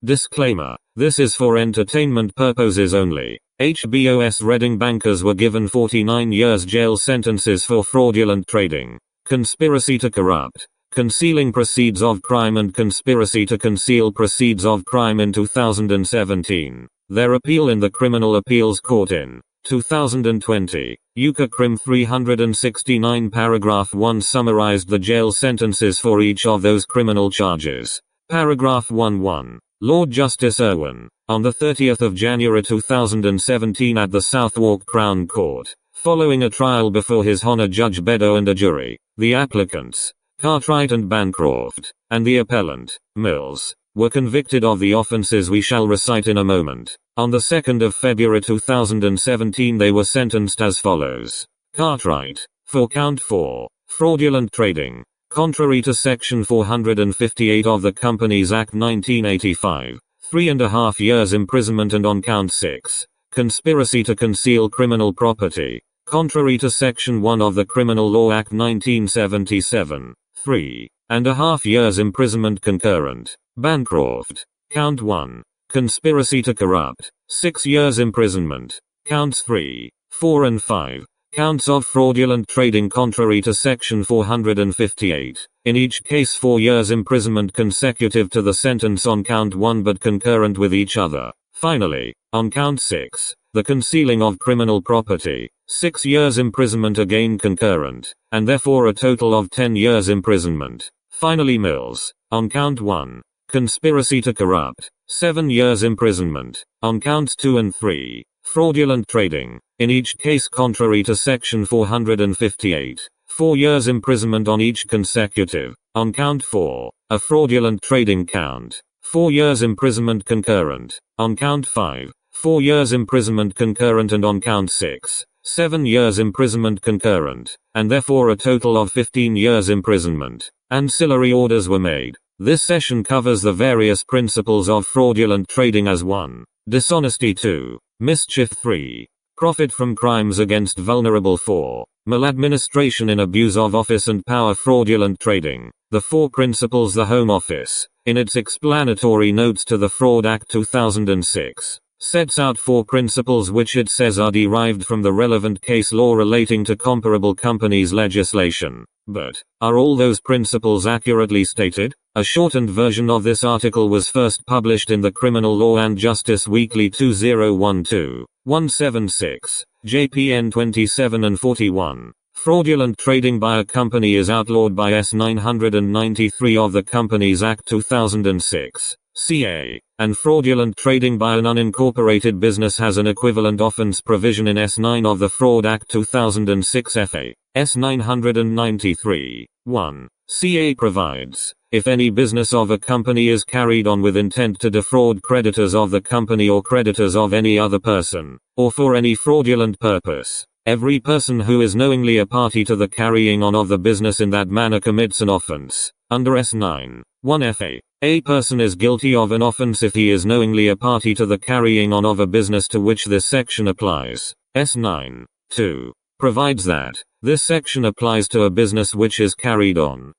Disclaimer. This is for entertainment purposes only. HBOS Reading bankers were given 49 years jail sentences for fraudulent trading, conspiracy to corrupt, concealing proceeds of crime and conspiracy to conceal proceeds of crime in 2017. Their appeal in the Criminal Appeals Court in 2020. UK Crim 369 paragraph 1 summarized the jail sentences for each of those criminal charges. Paragraph 1-1. Lord Justice Irwin, on the 30th of January 2017 at the Southwark Crown Court, following a trial before His Honour Judge Beddoe and a jury, the applicants, Cartwright and Bancroft, and the appellant, Mills, were convicted of the offences we shall recite in a moment. On the 2nd of February 2017 they were sentenced as follows. Cartwright, for count 4, fraudulent trading, contrary to section 458 of the Companies Act 1985, 3.5 years imprisonment, and on count 6, conspiracy to conceal criminal property, contrary to section 1 of the Criminal Law Act 1977, 3.5 years imprisonment concurrent. Bancroft, count 1, conspiracy to corrupt, 6 years imprisonment. Counts 3, 4 and 5, counts of fraudulent trading contrary to section 458, in each case 4 years imprisonment consecutive to the sentence on count 1 but concurrent with each other. Finally, on count 6, the concealing of criminal property, 6 years imprisonment again concurrent, and therefore a total of 10 years imprisonment. Finally Mills, on count 1, conspiracy to corrupt, 7 years imprisonment. On counts 2 and 3, fraudulent trading, in each case contrary to section 458, 4 years imprisonment on each consecutive. On count 4, a fraudulent trading count, 4 years imprisonment concurrent. On count 5, 4 years imprisonment concurrent, and on count 6, 7 years imprisonment concurrent, and therefore a total of 15 years imprisonment. Ancillary orders were made. This session covers the various principles of fraudulent trading as 1. Dishonesty 2. Mischief 3. Profit from crimes against vulnerable 4. Maladministration in abuse of office and power. Fraudulent trading. The 4 principles. The Home Office, in its explanatory notes to the Fraud Act 2006, sets out 4 principles which it says are derived from the relevant case law relating to comparable companies legislation. But, are all those principles accurately stated? A shortened version of this article was first published in the Criminal Law and Justice Weekly 2012-176, JPN 27 and 41. Fraudulent trading by a company is outlawed by S 993 of the Companies Act 2006, CA, and fraudulent trading by an unincorporated business has an equivalent offense provision in S 9 of the Fraud Act 2006 FA. S 993, 1. CA provides, if any business of a company is carried on with intent to defraud creditors of the company or creditors of any other person, or for any fraudulent purpose, every person who is knowingly a party to the carrying on of the business in that manner commits an offense. Under S 9, 1 FA, a person is guilty of an offense if he is knowingly a party to the carrying on of a business to which this section applies. S 9, 2. Provides that, this section applies to a business which is carried on,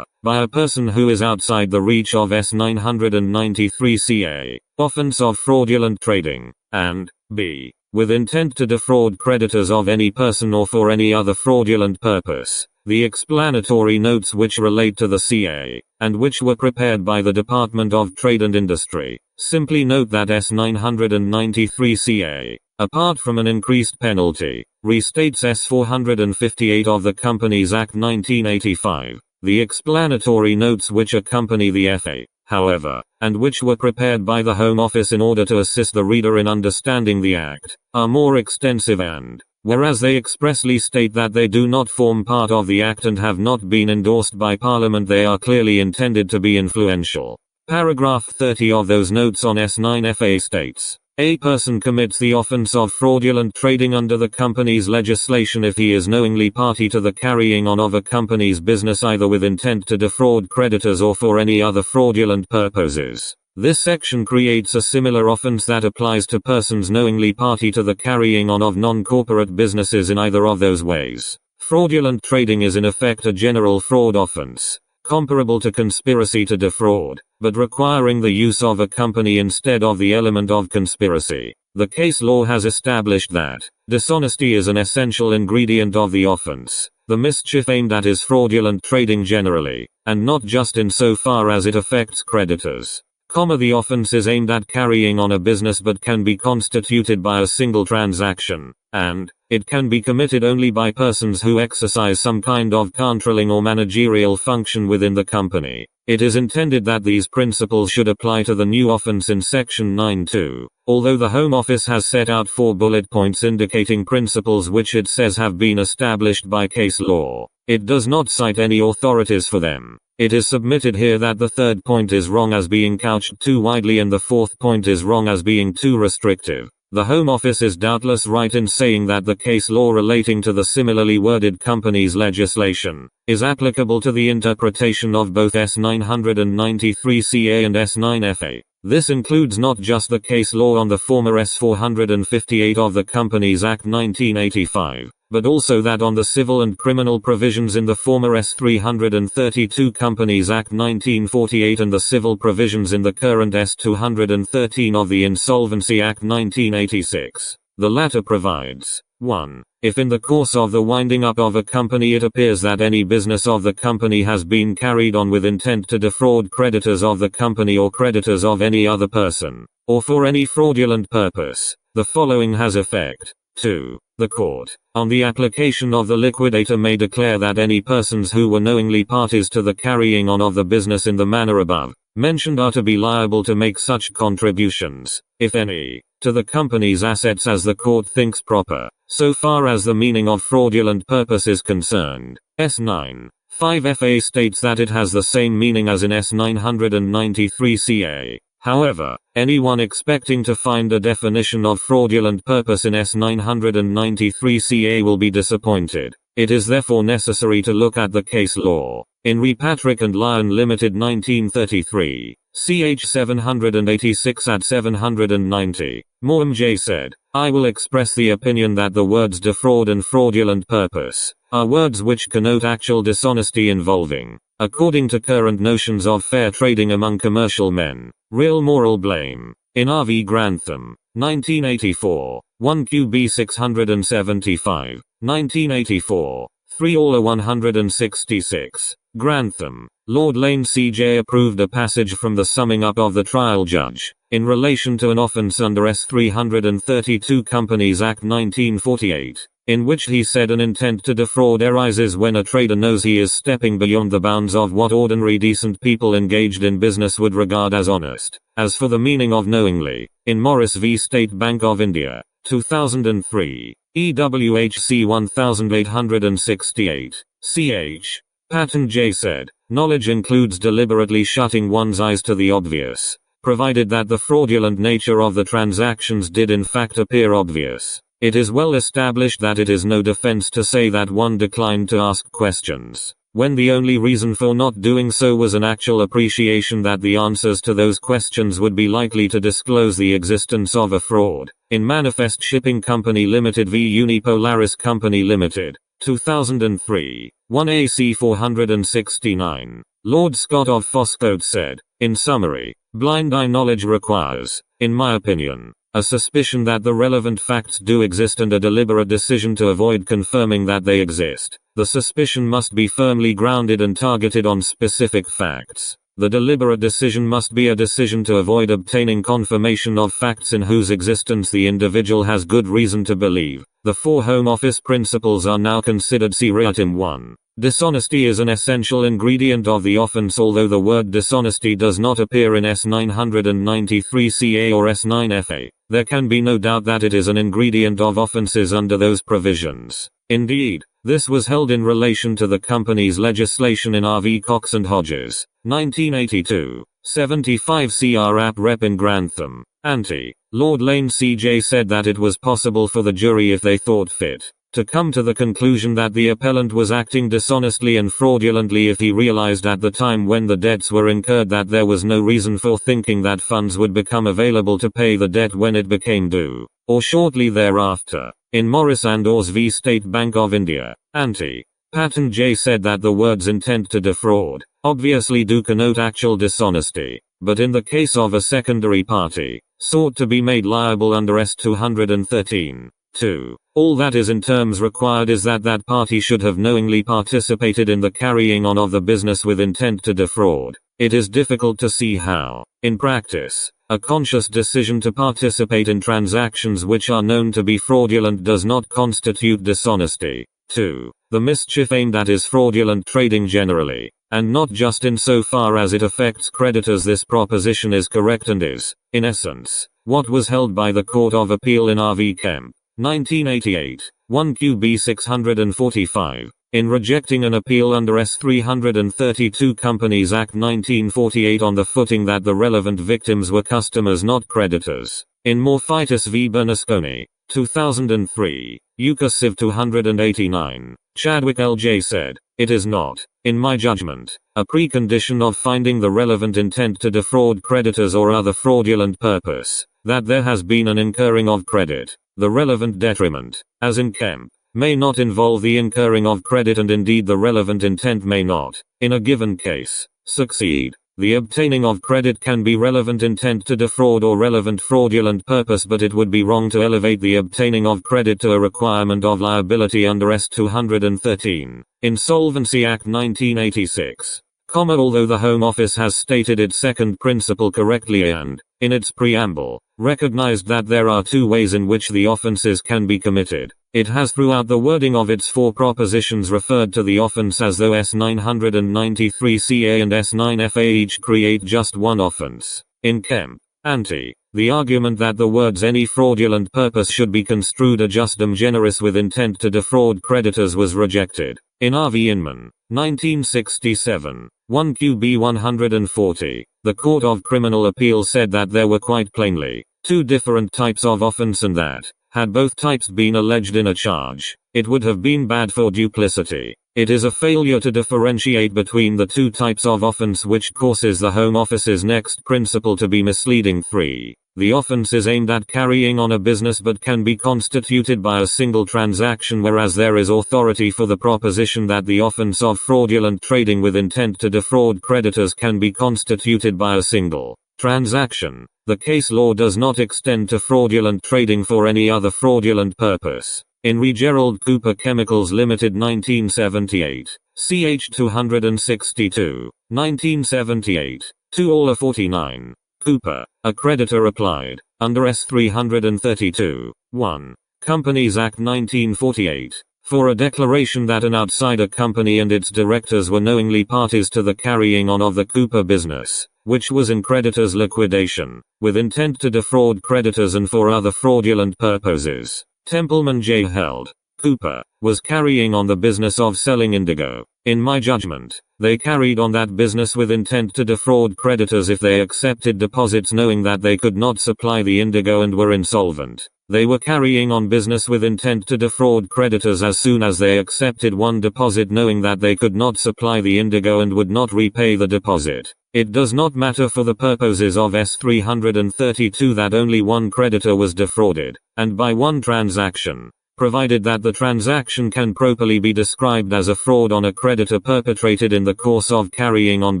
by a person who is outside the reach of S 993 CA, offense of fraudulent trading, and, b. with intent to defraud creditors of any person or for any other fraudulent purpose. The explanatory notes which relate to the CA, and which were prepared by the Department of Trade and Industry, simply note that S 993 CA, apart from an increased penalty, restates S 458 of the Companies Act 1985. The explanatory notes which accompany the FA, however, and which were prepared by the Home Office in order to assist the reader in understanding the Act, are more extensive and, whereas they expressly state that they do not form part of the Act and have not been endorsed by Parliament, they are clearly intended to be influential. Paragraph 30 of those notes on S 9 FA states, a person commits the offense of fraudulent trading under the company's legislation if he is knowingly party to the carrying on of a company's business either with intent to defraud creditors or for any other fraudulent purposes. This section creates a similar offense that applies to persons knowingly party to the carrying on of non-corporate businesses in either of those ways. Fraudulent trading is in effect a general fraud offense, comparable to conspiracy to defraud, but requiring the use of a company instead of the element of conspiracy. The case law has established that dishonesty is an essential ingredient of the offense. The mischief aimed at is fraudulent trading generally, and not just insofar as it affects creditors. The offense is aimed at carrying on a business but can be constituted by a single transaction, and it can be committed only by persons who exercise some kind of controlling or managerial function within the company. It is intended that these principles should apply to the new offense in Section 9.2. Although the Home Office has set out 4 bullet points indicating principles which it says have been established by case law, it does not cite any authorities for them. It is submitted here that the third point is wrong as being couched too widely and the fourth point is wrong as being too restrictive. The Home Office is doubtless right in saying that the case law relating to the similarly worded companies legislation is applicable to the interpretation of both S993CA and S9FA. This includes not just the case law on the former S458 of the Companies Act 1985, but also that on the civil and criminal provisions in the former S332 Companies Act 1948 and the civil provisions in the current S213 of the Insolvency Act 1986. The latter provides, 1. If in the course of the winding up of a company it appears that any business of the company has been carried on with intent to defraud creditors of the company or creditors of any other person, or for any fraudulent purpose, the following has effect. 2. The court, on the application of the liquidator, may declare that any persons who were knowingly parties to the carrying on of the business in the manner above mentioned are to be liable to make such contributions, if any, to the company's assets as the court thinks proper, so far as the meaning of fraudulent purpose is concerned. S9. 5FA states that it has the same meaning as in S993CA. However, anyone expecting to find a definition of fraudulent purpose in S993CA will be disappointed. It is therefore necessary to look at the case law. In Re Patrick and Lyon Limited 1933, ch 786 at 790, Moam J. said, I will express the opinion that the words defraud and fraudulent purpose are words which connote actual dishonesty involving, according to current notions of fair trading among commercial men, real moral blame. In R.V. Grantham, 1984, 1 QB 675, 1984, 3 Aula 166. Grantham, Lord Lane C.J. approved a passage from the summing up of the trial judge, in relation to an offence under S332 Companies Act 1948, in which he said an intent to defraud arises when a trader knows he is stepping beyond the bounds of what ordinary decent people engaged in business would regard as honest. As for the meaning of knowingly, in Morris v. State Bank of India, 2003, EWHC 1868, ch. Patton J. said, knowledge includes deliberately shutting one's eyes to the obvious, provided that the fraudulent nature of the transactions did in fact appear obvious. It is well established that it is no defense to say that one declined to ask questions, when the only reason for not doing so was an actual appreciation that the answers to those questions would be likely to disclose the existence of a fraud. In Manifest Shipping Company Limited v Unipolaris Company Limited, 2003, 1 AC 469, Lord Scott of Foscote said, in summary, blind eye knowledge requires, in my opinion, a suspicion that the relevant facts do exist and a deliberate decision to avoid confirming that they exist. The suspicion must be firmly grounded and targeted on specific facts. The deliberate decision must be a decision to avoid obtaining confirmation of facts in whose existence the individual has good reason to believe. The 4 Home Office principles are now considered seriatim 1. Dishonesty is an essential ingredient of the offense. Although the word dishonesty does not appear in S993CA or S9FA, there can be no doubt that it is an ingredient of offenses under those provisions. Indeed, this was held in relation to the company's legislation in R.V. Cox and Hodges, 1982, 75 CR App Rep in Grantham, Ante. Lord Lane C.J. said that it was possible for the jury, if they thought fit, to come to the conclusion that the appellant was acting dishonestly and fraudulently if he realized at the time when the debts were incurred that there was no reason for thinking that funds would become available to pay the debt when it became due, or shortly thereafter. In Morris and Ors v. State Bank of India, Ante. Patent J said that the words intent to defraud obviously do connote actual dishonesty, but in the case of a secondary party, sought to be made liable under S213, 2, all that is in terms required is that that party should have knowingly participated in the carrying on of the business with intent to defraud. It is difficult to see how, in practice, a conscious decision to participate in transactions which are known to be fraudulent does not constitute dishonesty. 2. The mischief aimed at is fraudulent trading generally, and not just insofar as it affects creditors. This proposition is correct and is, in essence, what was held by the Court of Appeal in R.V. Kemp, 1988, 1 QB 645, in rejecting an appeal under S332 Companies Act 1948 on the footing that the relevant victims were customers not creditors. In Morphitis v. Bernasconi, 2003, UCA Civ 289, Chadwick L.J. said, "It is not, in my judgment, a precondition of finding the relevant intent to defraud creditors or other fraudulent purpose, that there has been an incurring of credit. The relevant detriment, as in Kemp, may not involve the incurring of credit, and indeed the relevant intent may not, in a given case, succeed. The obtaining of credit can be relevant intent to defraud or relevant fraudulent purpose, but it would be wrong to elevate the obtaining of credit to a requirement of liability under S213, Insolvency Act 1986. Although the Home Office has stated its second principle correctly and, in its preamble, recognized that there are two ways in which the offenses can be committed, it has throughout the wording of its four propositions referred to the offense as though S993CA and S9FA each create just one offense. In Kemp, ante, the argument that the words any fraudulent purpose should be construed a justum generis with intent to defraud creditors was rejected. In R.V. Inman, 1967, 1 QB 140, the Court of Criminal Appeal said that there were quite plainly two different types of offense, and that, had both types been alleged in a charge, it would have been bad for duplicity. It is a failure to differentiate between the two types of offense which causes the Home Office's next principle to be misleading. 3. The offense is aimed at carrying on a business but can be constituted by a single transaction, whereas there is authority for the proposition that the offense of fraudulent trading with intent to defraud creditors can be constituted by a single transaction. The case law does not extend to fraudulent trading for any other fraudulent purpose. In re Gerald Cooper Chemicals Limited 1978, ch 262, 1978, 2 All 49. Cooper, a creditor applied, under S332, 1, Companies Act 1948, for a declaration that an outsider company and its directors were knowingly parties to the carrying on of the Cooper business, which was in creditors' liquidation, with intent to defraud creditors and for other fraudulent purposes. Templeman J. held, Cooper was carrying on the business of selling indigo. In my judgment, they carried on that business with intent to defraud creditors if they accepted deposits knowing that they could not supply the indigo and were insolvent. They were carrying on business with intent to defraud creditors as soon as they accepted one deposit knowing that they could not supply the indigo and would not repay the deposit. It does not matter for the purposes of S332 that only one creditor was defrauded, and by one transaction, provided that the transaction can properly be described as a fraud on a creditor perpetrated in the course of carrying on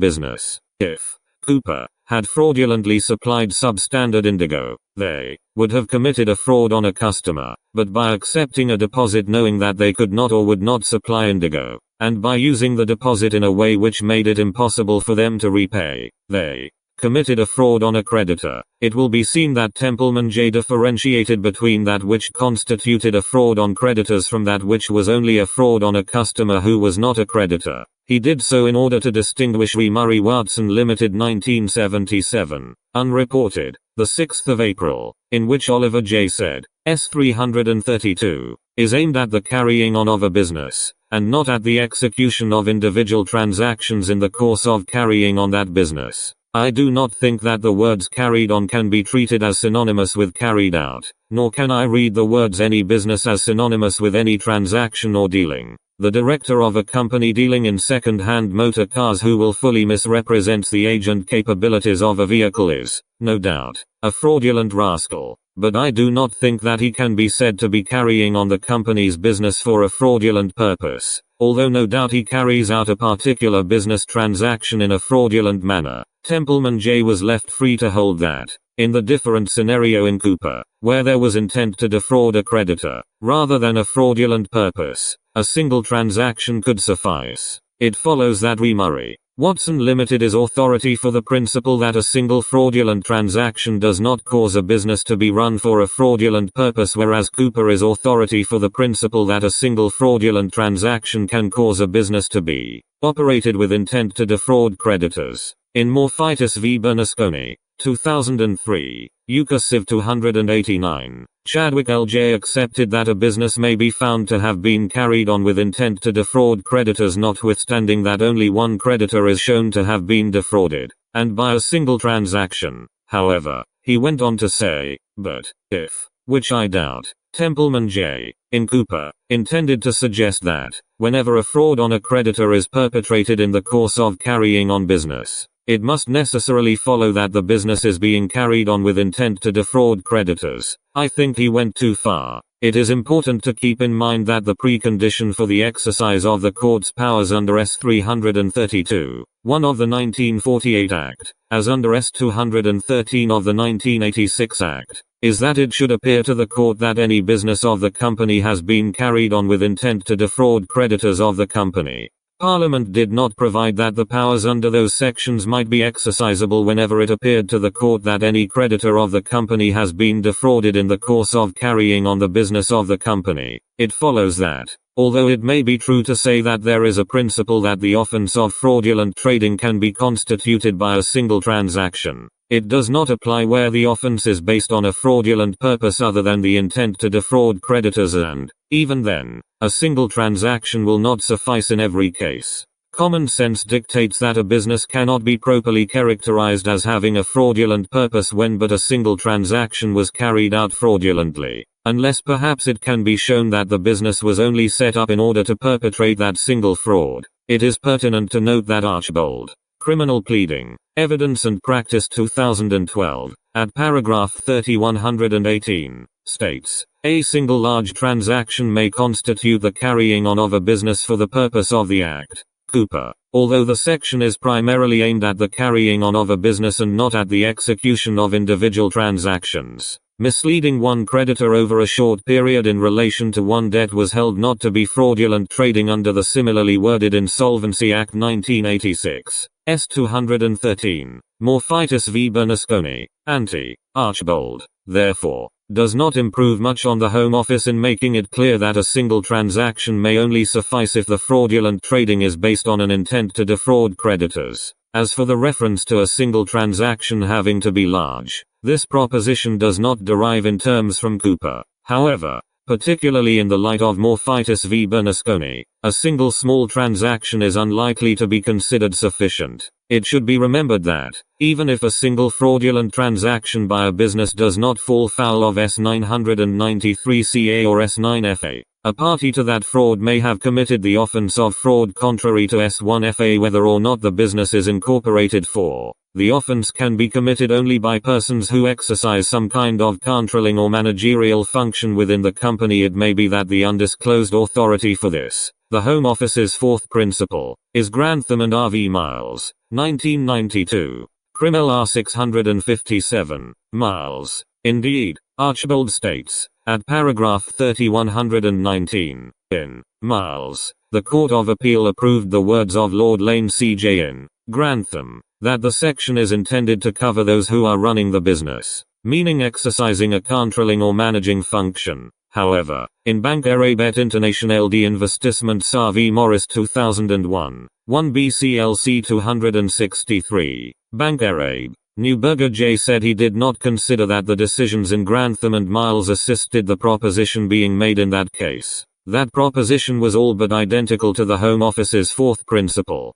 business. If Cooper had fraudulently supplied substandard indigo, they would have committed a fraud on a customer, but by accepting a deposit knowing that they could not or would not supply indigo, and by using the deposit in a way which made it impossible for them to repay, they committed a fraud on a creditor. It will be seen that Templeman J differentiated between that which constituted a fraud on creditors from that which was only a fraud on a customer who was not a creditor. He did so in order to distinguish re Murray Watson Limited 1977, unreported, the 6th of April, in which Oliver J said, S332 is aimed at the carrying on of a business, and not at the execution of individual transactions in the course of carrying on that business. I do not think that the words carried on can be treated as synonymous with carried out, nor can I read the words any business as synonymous with any transaction or dealing. The director of a company dealing in second-hand motor cars who will fully misrepresent the age and capabilities of a vehicle is, no doubt, a fraudulent rascal, but I do not think that he can be said to be carrying on the company's business for a fraudulent purpose. although no doubt he carries out a particular business transaction in a fraudulent manner, Templeman J was left free to hold that, in the different scenario in Cooper, where there was intent to defraud a creditor, rather than a fraudulent purpose, a single transaction could suffice. It follows that Murray, Watson Limited is authority for the principle that a single fraudulent transaction does not cause a business to be run for a fraudulent purpose, whereas Cooper is authority for the principle that a single fraudulent transaction can cause a business to be operated with intent to defraud creditors. In Morphitis v. Bernasconi, 2003, Euchre Civ 289, Chadwick L.J. accepted that a business may be found to have been carried on with intent to defraud creditors, notwithstanding that only one creditor is shown to have been defrauded, and by a single transaction. However, he went on to say, but, if, which I doubt, Templeman J., in Cooper, intended to suggest that, whenever a fraud on a creditor is perpetrated in the course of carrying on business, it must necessarily follow that the business is being carried on with intent to defraud creditors. I think he went too far. It is important to keep in mind that the precondition for the exercise of the court's powers under S. 332, 1 of the 1948 Act, as under S. 213 of the 1986 Act, is that it should appear to the court that any business of the company has been carried on with intent to defraud creditors of the company. Parliament did not provide that the powers under those sections might be exercisable whenever it appeared to the court that any creditor of the company has been defrauded in the course of carrying on the business of the company. It follows that, although it may be true to say that there is a principle that the offense of fraudulent trading can be constituted by a single transaction, it does not apply where the offense is based on a fraudulent purpose other than the intent to defraud creditors, and, even then, a single transaction will not suffice in every case. Common sense dictates that a business cannot be properly characterized as having a fraudulent purpose when but a single transaction was carried out fraudulently, unless perhaps it can be shown that the business was only set up in order to perpetrate that single fraud. It is pertinent to note that Archbold, Criminal Pleading, Evidence and Practice 2012, at paragraph 3118, states, a single large transaction may constitute the carrying on of a business for the purpose of the Act. Cooper. Although the section is primarily aimed at the carrying on of a business and not at the execution of individual transactions, misleading one creditor over a short period in relation to one debt was held not to be fraudulent trading under the similarly worded Insolvency Act 1986, S. 213, Morphitis v. Bernasconi, ante, Archbold, therefore, does not improve much on the Home Office in making it clear that a single transaction may only suffice if the fraudulent trading is based on an intent to defraud creditors. As for the reference to a single transaction having to be large, this proposition does not derive in terms from Cooper. However, particularly in the light of Morphitis v. Bernasconi, a single small transaction is unlikely to be considered sufficient. It should be remembered that, even if a single fraudulent transaction by a business does not fall foul of S. 993 CA or S. 9 FA, a party to that fraud may have committed the offense of fraud contrary to S. 1 FA whether or not the business is incorporated for. The offense can be committed only by persons who exercise some kind of controlling or managerial function within the company. It may be that the undisclosed authority for this, the Home Office's fourth principle, is Grantham and R. V. Miles, 1992. Crimel R. 657, Miles. Indeed, Archbold states, at paragraph 3119, in Miles, the Court of Appeal approved the words of Lord Lane C.J. in Grantham, that the section is intended to cover those who are running the business, meaning exercising a controlling or managing function. However, in Banque Arabet International d'Investissement Sa v. Morris 2001, 1 BCLC 263, Banque Arabe, Neuberger J. said he did not consider that the decisions in Grantham and Miles assisted the proposition being made in that case. That proposition was all but identical to the Home Office's fourth principle.